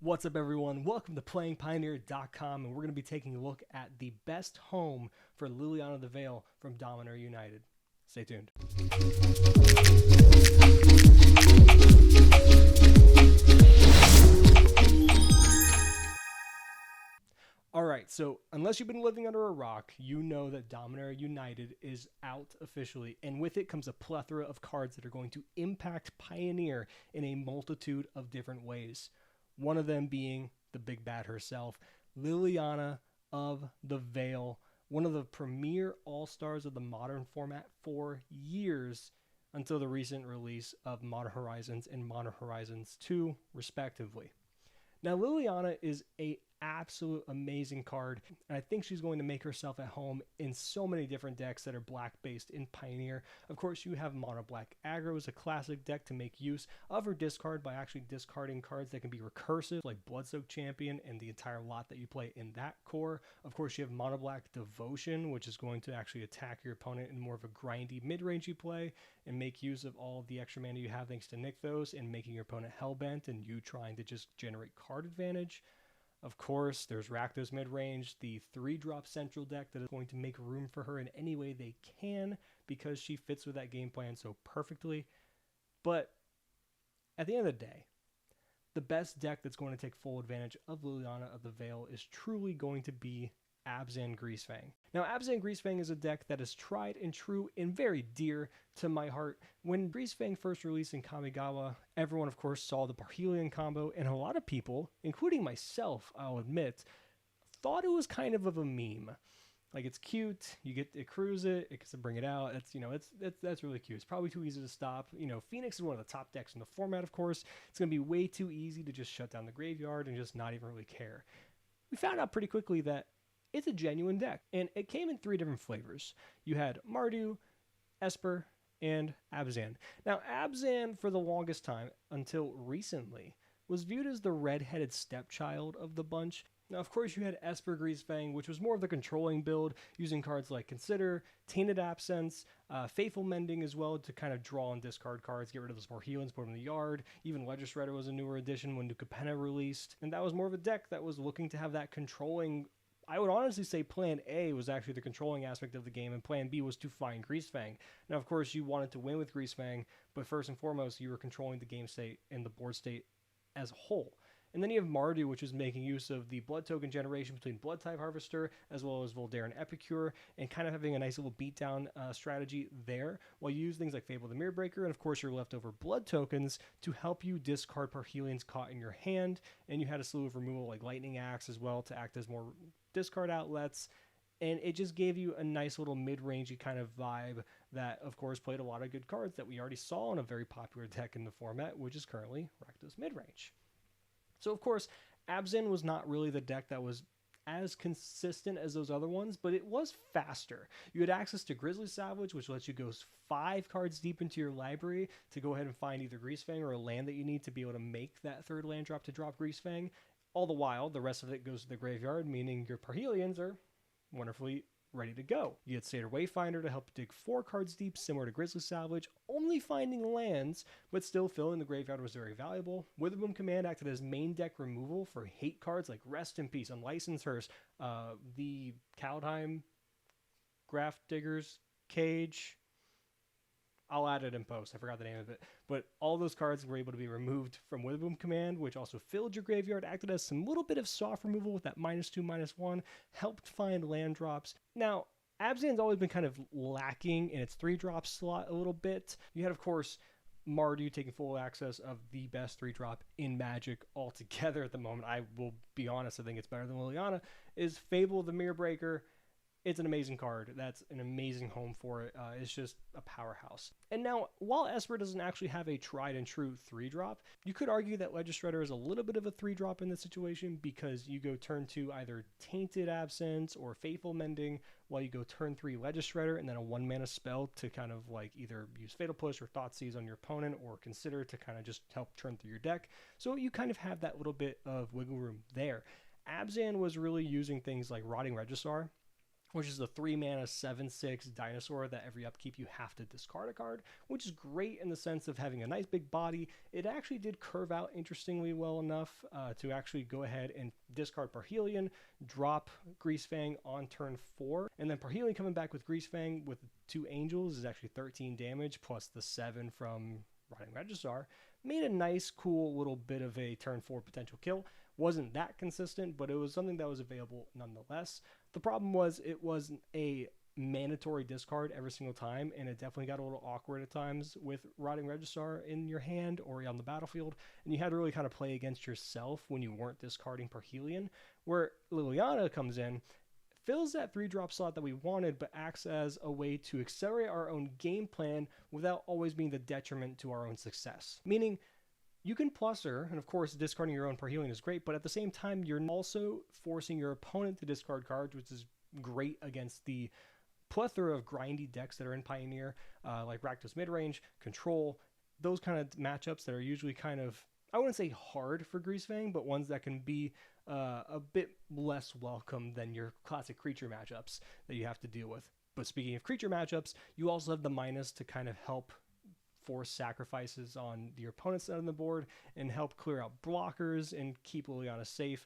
What's up, everyone? Welcome to PlayingPioneer.com, and we're going to be taking a look at the best home for Liliana the Veil from Dominator United. Stay tuned. Alright, so unless you've been living under a rock, you know that Dominator United is out officially, and with it comes a plethora of cards that are going to impact Pioneer in a multitude of different ways. One of them being the big bad herself, Liliana of the Veil, one of the premier all-stars of the modern format for years until the recent release of Modern Horizons and Modern Horizons 2, respectively. Now, Liliana is a absolute amazing card, and I think she's going to make herself at home in so many different decks that are black based in Pioneer. Of course, you have mono black aggro as a classic deck to make use of her discard by actually discarding cards that can be recursive, like Bloodsoaked Champion and the entire lot that you play in that core. Of course, you have mono black Devotion, which is going to actually attack your opponent in more of a grindy mid-rangey play and make use of all of the extra mana you have thanks to Nykthos and making your opponent hellbent and you trying to just generate card advantage. Of course, there's Rakdos mid-range, the 3-drop central deck that is going to make room for her in any way they can because she fits with that game plan so perfectly. But at the end of the day, the best deck that's going to take full advantage of Liliana of the Veil is truly going to be Abzan Greasefang. Now, Abzan Greasefang is a deck that is tried and true and very dear to my heart. When Greasefang first released in Kamigawa, everyone, of course, saw the Parhelion combo, and a lot of people, including myself, I'll admit, thought it was kind of a meme. Like, it's cute, you get to cruise it, it gets to bring it out, that's really cute. It's probably too easy to stop. Phoenix is one of the top decks in the format, of course. It's going to be way too easy to just shut down the graveyard and just not even really care. We found out pretty quickly that it's a genuine deck, and it came in 3 different flavors. You had Mardu, Esper, and Abzan. Now, Abzan, for the longest time, until recently, was viewed as the red-headed stepchild of the bunch. Now, of course, you had Esper Greasefang, which was more of the controlling build, using cards like Consider, Tainted Absence, Faithful Mending as well to kind of draw and discard cards, get rid of those more healings, put them in the yard. Even Legislator was a newer addition when New Capenna released, and that was more of a deck that was looking to have that controlling. I would honestly say Plan A was actually the controlling aspect of the game, and Plan B was to find Greasefang. Now, of course, you wanted to win with Greasefang, but first and foremost, you were controlling the game state and the board state as a whole. And then you have Mardu, which is making use of the blood token generation between Blood Type Harvester as well as Voldaren Epicure, and kind of having a nice little beatdown strategy there, while you use things like Fable the Mirror Breaker, and of course your leftover blood tokens to help you discard Parhelions caught in your hand, and you had a slew of removal like Lightning Axe as well to act as more discard outlets, and it just gave you a nice little mid-rangey kind of vibe that, of course, played a lot of good cards that we already saw in a very popular deck in the format, which is currently Rakdos midrange. So, of course, Abzan was not really the deck that was as consistent as those other ones, but it was faster. You had access to Grizzly Savage, which lets you go 5 cards deep into your library to go ahead and find either Greasefang or a land that you need to be able to make that 3rd land drop to drop Greasefang. All the while, the rest of it goes to the graveyard, meaning your Parhelions are wonderfully ready to go. You had Satyr Wayfinder to help dig 4 cards deep, similar to Grizzly Salvage, only finding lands, but still filling the graveyard was very valuable. Witherboom Command acted as main deck removal for hate cards like Rest in Peace, Unlicensed Hearse, the Kaldheim, Graft Digger's Cage. I'll add it in post. I forgot the name of it. But all those cards were able to be removed from Witherboom Command, which also filled your graveyard, acted as some little bit of soft removal with that -2/-1, helped find land drops. Now, Abzan's always been kind of lacking in its 3-drop slot a little bit. You had, of course, Mardu taking full access of the best 3-drop in Magic altogether at the moment. I will be honest, I think it's better than Liliana, is Fable the Mirror Breaker. It's an amazing card. That's an amazing home for it. It's just a powerhouse. And now, while Esper doesn't actually have a tried and true 3-drop, you could argue that Legislator is a little bit of a 3-drop in this situation because you go turn 2 either Tainted Absence or Faithful Mending, while you go turn 3 Legislator and then a 1-mana spell to kind of like either use Fatal Push or Thoughtseize on your opponent or Consider to kind of just help turn through your deck. So you kind of have that little bit of wiggle room there. Abzan was really using things like Rotting Registrar which is a 3-mana 7/6 dinosaur that every upkeep you have to discard a card, which is great in the sense of having a nice big body. It actually did curve out interestingly well enough to actually go ahead and discard Parhelion, drop Greasefang on turn 4, and then Parhelion coming back with Greasefang with 2 Angels is actually 13 damage plus the 7 from Rotting Registrar. Made a nice, cool little bit of a turn 4 potential kill. Wasn't that consistent, but it was something that was available nonetheless. The problem was it wasn't a mandatory discard every single time, and it definitely got a little awkward at times with Rotting Registrar in your hand or on the battlefield, and you had to really kind of play against yourself when you weren't discarding Parhelion, where Liliana comes in, fills that 3-drop slot that we wanted, but acts as a way to accelerate our own game plan without always being the detriment to our own success. Meaning, you can plus her, and of course discarding your own Parhelion is great, but at the same time you're also forcing your opponent to discard cards, which is great against the plethora of grindy decks that are in Pioneer, like Rakdos Midrange, Control, those kind of matchups that are usually kind of, I wouldn't say hard for Greasefang, but ones that can be a bit less welcome than your classic creature matchups that you have to deal with. But speaking of creature matchups, you also have the minus to kind of help force sacrifices on your opponent's side of the board and help clear out blockers and keep Liliana safe.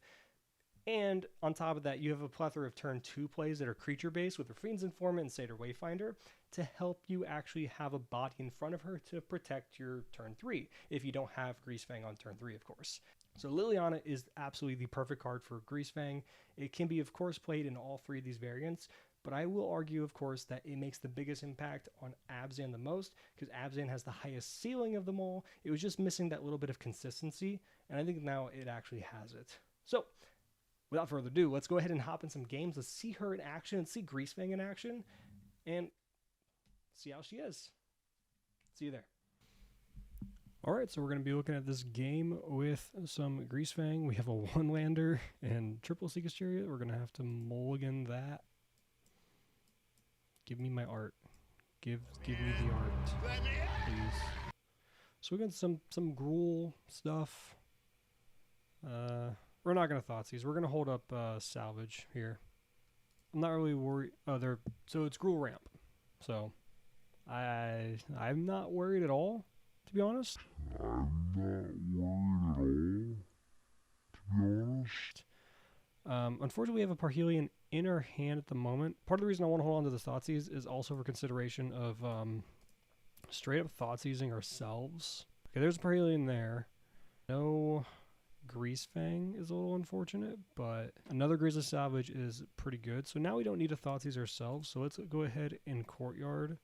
And on top of that, you have a plethora of turn 2 plays that are creature based with Rafine's Informant and Satyr Wayfinder to help you actually have a body in front of her to protect your turn 3 if you don't have Greasefang on turn 3, of course. So Liliana is absolutely the perfect card for Greasefang. It can be, of course, played in all 3 of these variants, but I will argue, of course, that it makes the biggest impact on Abzan the most, because Abzan has the highest ceiling of them all. It was just missing that little bit of consistency, and I think now it actually has it. So, without further ado, let's go ahead and hop in some games. Let's see her in action and see Greasefang in action, and see how she is. See you there. Alright, so we're going to be looking at this game with some Greasefang. We have a 1-lander and triple Seekers Chariot. We're going to have to mulligan that. Give me my art. Give me the art, please. So we got some Gruul stuff. We're not gonna Thoughtseize. We're gonna hold up salvage here. I'm not really worried. Oh, so it's Gruul ramp. So I'm not worried at all, to be honest. Unfortunately, we have a Parhelion in our hand at the moment. Part of the reason I want to hold on to the Thoughtseize is also for consideration of straight up Thoughtseizing ourselves. Okay, there's a Parhelion there. No Greasefang is a little unfortunate, but another Grizzly Salvage is pretty good. So now we don't need to Thoughtseize ourselves. So let's go ahead in Courtyard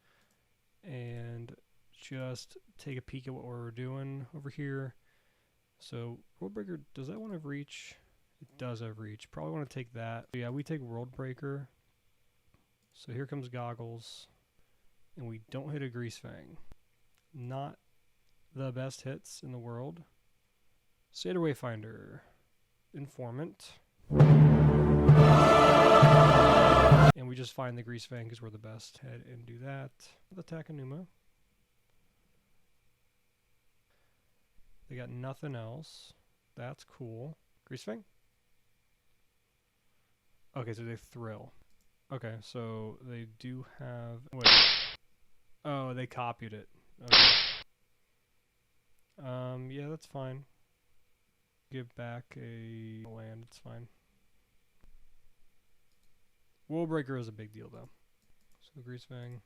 and just take a peek at what we're doing over here. So Worldbreaker, does that want to reach? It does have reach. Probably want to take that. Yeah, we take Worldbreaker. So here comes Goggles. And we don't hit a Greasefang. Not the best hits in the world. Satyr Wayfinder. Informant. And we just find the Greasefang because we're the best. Head and do that. Attack Anuma. They got nothing else. That's cool. Greasefang? Okay, so they thrill. Okay, so they do have... Wait. Oh, they copied it. Okay. Yeah, that's fine. Give back a land, it's fine. Worldbreaker is a big deal, though. So Greasefang.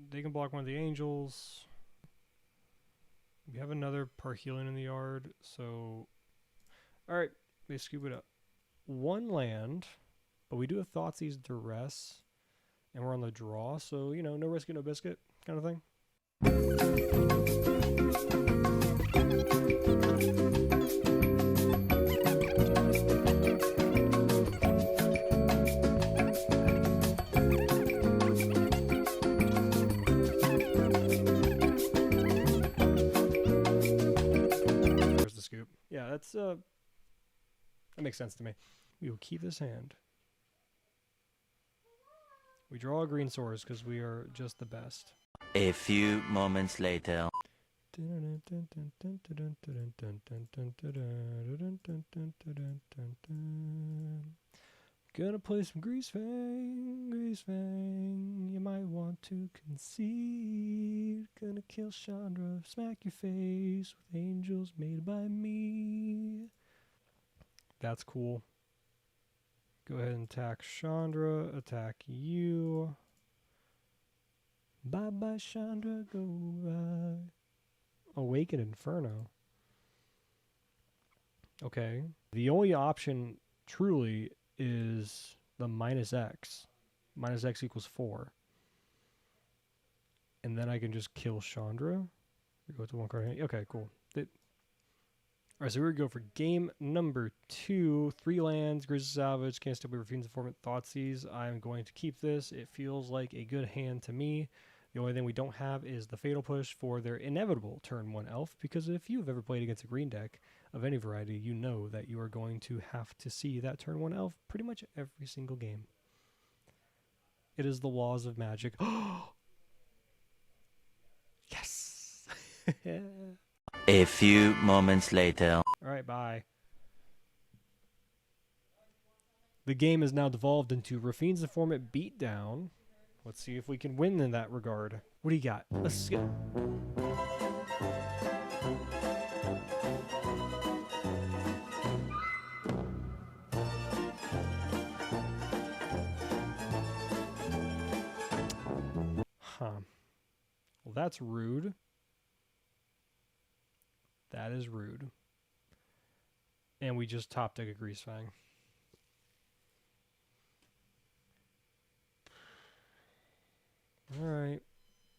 They can block one of the angels. We have another Parhelion in the yard, so... Alright, they scoop it up. 1 land, but we do have Thoughtseize Duress, and we're on the draw, so, you know, no risk, no biscuit kind of thing. There's the scoop. Yeah, that's, that makes sense to me. We will keep this hand. We draw a green source because we are just the best. A few moments later. Gonna play some Greasefang, Greasefang. You might want to concede. Gonna kill Chandra, smack your face with angels made by me. That's cool. Go ahead and attack Chandra, attack you. Bye bye, Chandra, go bye. Awaken Inferno. Okay. The only option truly is the -X. -X equals 4. And then I can just kill Chandra. We go to one card. Okay, cool. Alright, so we're going to go for game number 2. 3 lands, Grizzly Salvage, Can't Still Be Refine's Informant, Thoughtseize. I'm going to keep this. It feels like a good hand to me. The only thing we don't have is the Fatal Push for their inevitable turn 1 elf, because if you've ever played against a green deck of any variety, you know that you are going to have to see that turn 1 elf pretty much every single game. It is the laws of magic. Yes! A few moments later. Alright, bye. The game is now devolved into Rafine's Informant Beatdown. Let's see if we can win in that regard. What do you got? Let's go. Huh. Well, that's rude. That is rude. And we just top deck a Greasefang. Alright.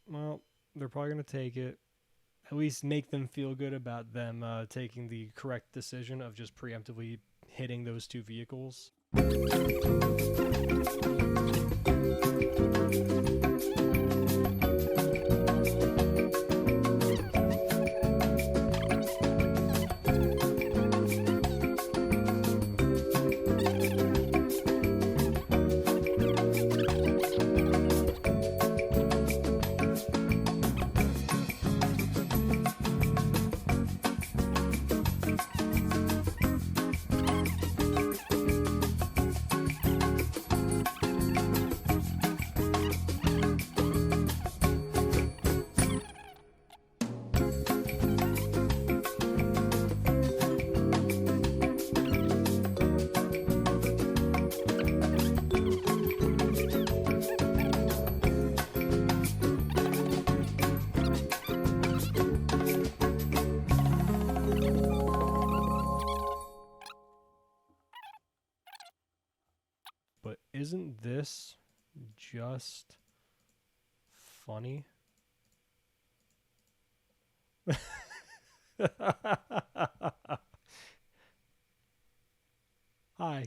Well, they're probably going to take it. At least make them feel good about them taking the correct decision of just preemptively hitting those 2 vehicles. But isn't this just funny? Hi.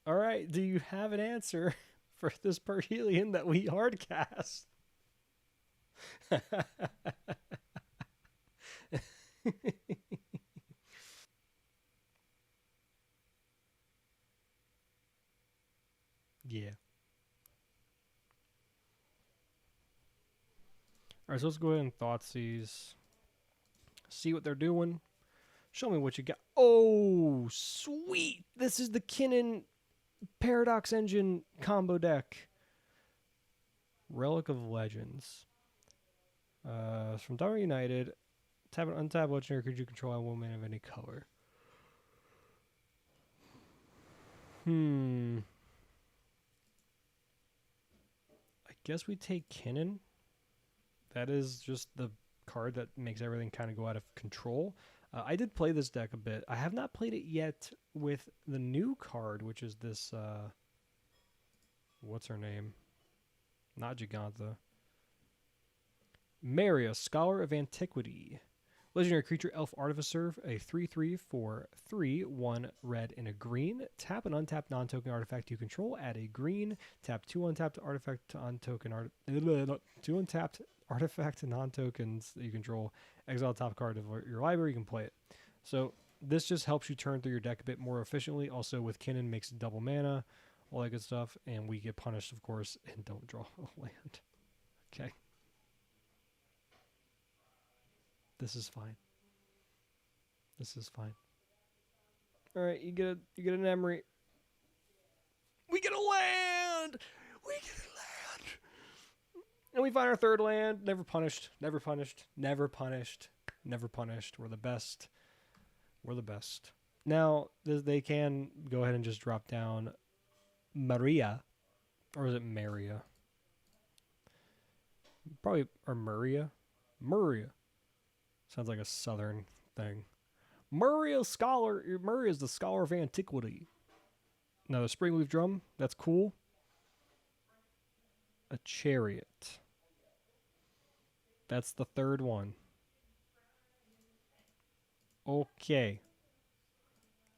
All right, do you have an answer for this Parhelion that we hardcast? Yeah. Alright, so let's go ahead and Thoughtseize. See what they're doing. Show me what you got. Oh, sweet! This is the Kinnan Paradox Engine combo deck. Relic of Legends. From Dominant United. Tap an untap legendary creature you control on 1 mana of any color. I guess we take Kinnan. That is just the card that makes everything kind of go out of control. I did play this deck a bit. I have not played it yet with the new card, which is this, what's her name? Not Gigantha. Maria, Scholar of Antiquity. Legendary creature, Elf Artificer, a 3/3 for 3, 1 red and a green. Tap an untapped non-token artifact you control, add a green. Tap 2 untapped artifact to untoken 2 untapped artifact to non-tokens that you control. Exile top card of your library, you can play it. So this just helps you turn through your deck a bit more efficiently. Also with Kinnan makes double mana, all that good stuff, and we get punished, of course, and don't draw a land. Okay. This is fine. This is fine. All right, you get an Emery. We get a land. We get a land. And we find our third land. Never punished. Never punished. Never punished. Never punished. We're the best. We're the best. Now, they can go ahead and just drop down Maria. Or is it Maria? Probably, or Maria. Maria. Sounds like a southern thing. Maria is the scholar of antiquity. Now, the springleaf drum, that's cool. A chariot. That's the third one. Okay.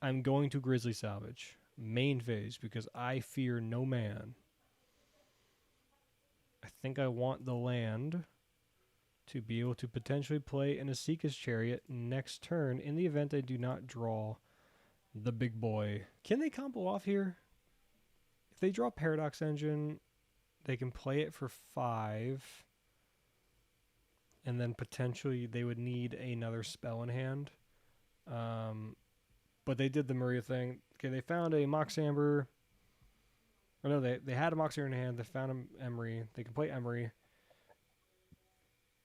I'm going to Grizzly Salvage. Main phase, because I fear no man. I think I want the land to be able to potentially play an Asika's Chariot next turn in the event I do not draw the big boy. Can they combo off here? If they draw Paradox Engine, they can play it for 5. And then potentially they would need another spell in hand. But they did the Maria thing. Okay, they found a Mox Amber. Or no, they had a Mox Amber in hand. They found an Emery. They can play Emery.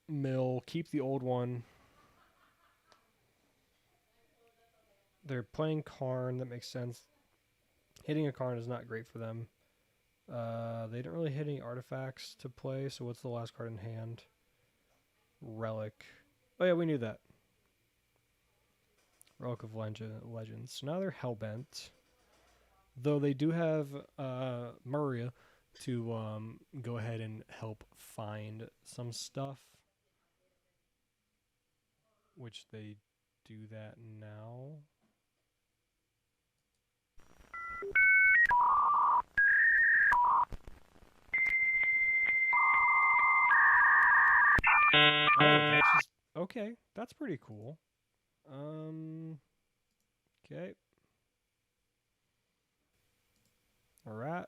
Mill, keep the old one. They're playing Karn, that makes sense. Hitting a Karn is not great for them. They didn't really hit any artifacts to play, so what's the last card in hand? Relic. Oh yeah, we knew that. Relic of Legends. So now they're Hellbent. Though they do have Maria to go ahead and help find some stuff. Which they do that now. Oh, that's just, okay, that's pretty cool. Okay. Alright.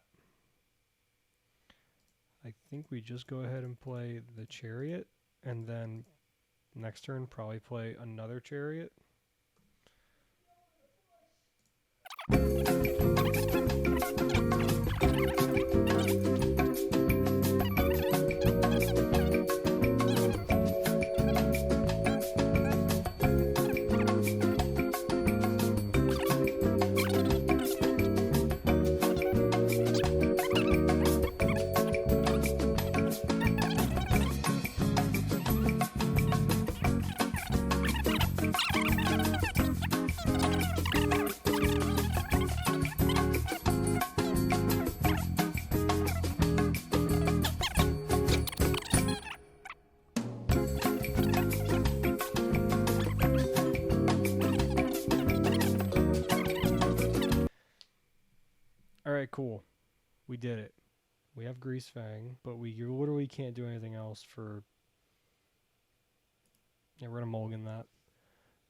I think we just go ahead and play the Chariot, and then next turn probably play another Chariot. Alright, cool. We did it. We have Greasefang, but we literally can't do anything else for... Yeah, we're going to mulligan that.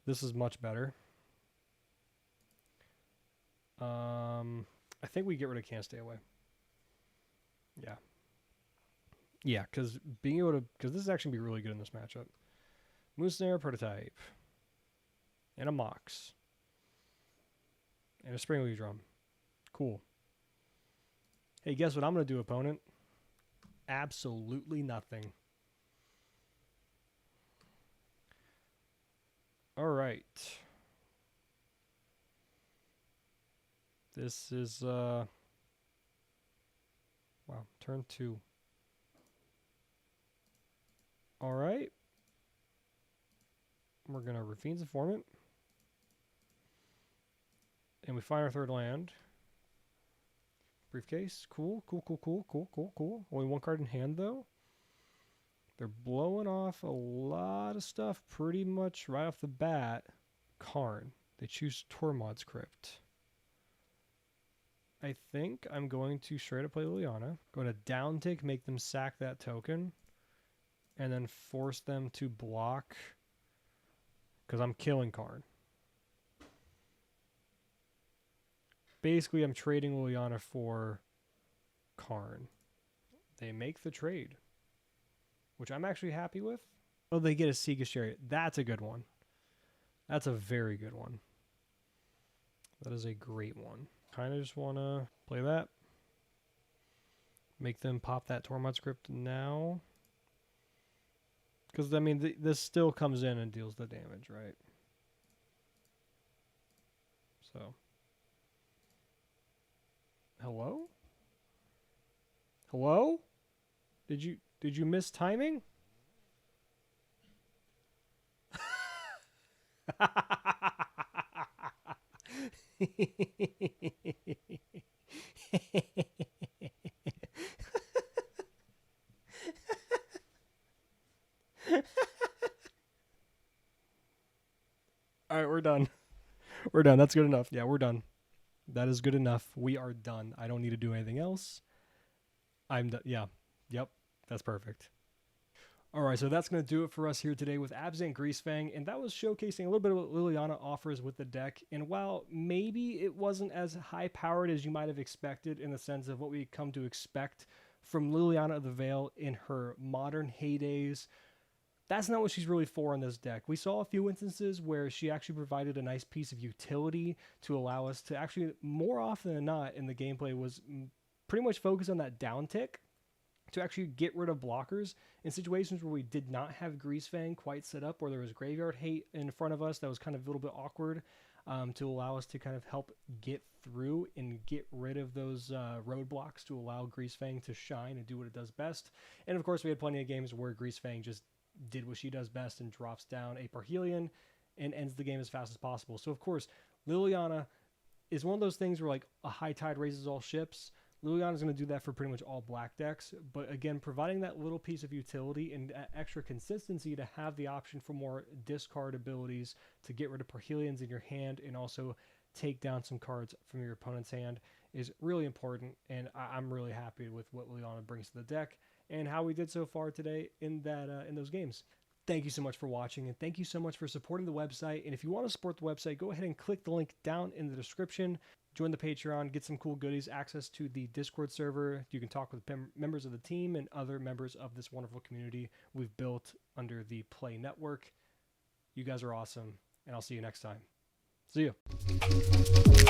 This is much better. I think we get rid of Can't Stay Away. Yeah. Yeah, because being able to... Because this is actually going to be really good in this matchup. Moon Snare Prototype. And a Mox. And a Springleaf Drum. Cool. Hey, guess what I'm going to do, opponent? Absolutely nothing. Alright. This is, wow, turn 2. Alright. We're going to Rafine's Informant. And we find our third land. Briefcase. Cool. Only one card in hand, though. They're blowing off a lot of stuff pretty much right off the bat. Karn. They choose Tormod's Crypt. I think I'm going to straight up play Liliana. Going to down tick, make them sack that token. And then force them to block. Because I'm killing Karn. Basically, I'm trading Liliana for Karn. They make the trade, which I'm actually happy with. Oh, they get a Seeker Chariot. That's a good one. That's a very good one. That is a great one. Kind of just want to play that. Make them pop that Tormod script now. Because, I mean, this still comes in and deals the damage, right? So. Hello? Hello? Did you miss timing? All right, we're done. We're done. That's good enough. Yeah, we're done. That is good enough. We are done. I don't need to do anything else. I'm done. Yeah. Yep. That's perfect. All right, so that's going to do it for us here today with Abzan Greasefang, and that was showcasing a little bit of what Liliana offers with the deck. And while maybe it wasn't as high-powered as you might have expected in the sense of what we come to expect from Liliana of the Veil in her modern heydays, that's not what she's really for in this deck. We saw a few instances where she actually provided a nice piece of utility to allow us to actually, more often than not in the gameplay, was pretty much focus on that down tick to actually get rid of blockers in situations where we did not have Greasefang quite set up, where there was Graveyard Hate in front of us that was kind of a little bit awkward, to allow us to kind of help get through and get rid of those roadblocks to allow Greasefang to shine and do what it does best. And of course, we had plenty of games where Greasefang just did what she does best and drops down a Parhelion and ends the game as fast as possible. So of course, Liliana is one of those things where like a high tide raises all ships. Liliana is going to do that for pretty much all black decks, but again, providing that little piece of utility and extra consistency to have the option for more discard abilities to get rid of Parhelions in your hand and also take down some cards from your opponent's hand is really important, and I'm really happy with what Liliana brings to the deck and how we did so far today in those games. Thank you so much for watching, and thank you so much for supporting the website. And if you want to support the website, go ahead and click the link down in the description. Join the Patreon, get some cool goodies, access to the Discord server. You can talk with members of the team and other members of this wonderful community we've built under the Play Network. You guys are awesome, and I'll see you next time. See you.